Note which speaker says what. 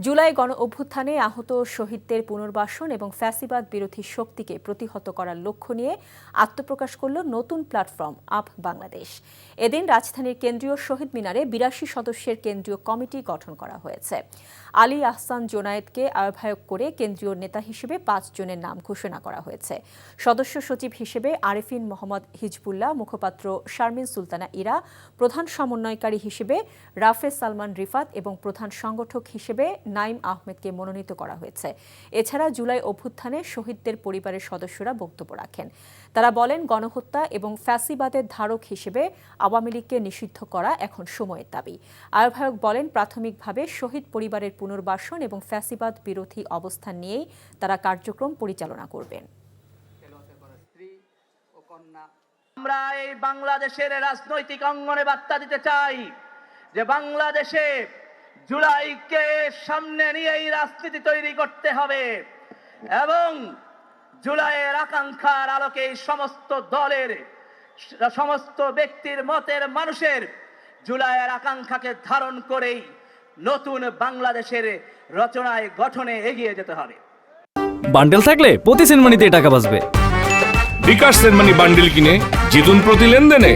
Speaker 1: জুলাই গণ অভ্যুত্থানে আহত শহীদদের পুনর্বাসন এবং ফ্যাসিবাদ বিরোধী শক্তিকে প্রতিহত করার লক্ষ্য নিয়ে আত্মপ্রকাশ করল নতুন প্ল্যাটফর্ম আপ বাংলাদেশ। এদিন রাজধানীর কেন্দ্রীয় শহীদ মিনারে ৮২ সদস্যের কেন্দ্রীয় কমিটি গঠন করা হয়েছে। আলী আহসান জোনায়েদকে আহ্বায়ক করে কেন্দ্রীয় নেতা হিসেবে ৫ জনের নাম ঘোষণা করা হয়েছে। সদস্য সচিব হিসেবে আরেফিন মোহাম্মদ হিজবুল্লাহ, মুখপাত্র শারমিন সুলতানা ইরা, প্রধান সমন্বয়কারী হিসেবে রাফে সালমান রিফাত এবং প্রধান সংগঠক হিসেবে নাইম আহমেদকে মনোনীত করা হয়েছে। এছাড়া জুলাই অভ্যুত্থানে শহীদদের পরিবারের সদস্যরা বক্তব্য রাখেন। তারা বলেন, গণহত্যা এবং ফ্যাসিবাদের ধারক হিসেবে আওয়ামী লীগকে নিষিদ্ধ করা এখন সময়ের দাবি। আহ্বায়ক বলেন, প্রাথমিকভাবে শহীদ পরিবারের পুনর্বাসন এবং ফ্যাসিবাদ বিরোধী অবস্থান নিয়েই তারা কার্যক্রম পরিচালনা করবেন।
Speaker 2: আমরা এই বাংলাদেশের রাজনৈতিক অঙ্গনে বার্তা দিতে চাই যে বাংলাদেশে জুলাইকে সামনে নিয়েই রাজনীতি তৈরি করতে হবে এবং জুলাইয়ের আকাঙ্ক্ষার আলোকে সমস্ত দলের, সমস্ত ব্যক্তির, মতের মানুষের জুলাইয়ের আকাঙ্ক্ষাকে ধারণ করেই নতুন বাংলাদেশের রচনায় গঠনে এগিয়ে যেতে হবে।
Speaker 3: বান্ডেল থাকলে প্রতি সেনমানিতে টাকা বাঁচবে।
Speaker 4: বিকাশ সেনমানি বান্ডেল কিনে জিতুন প্রতি লেনদেনে।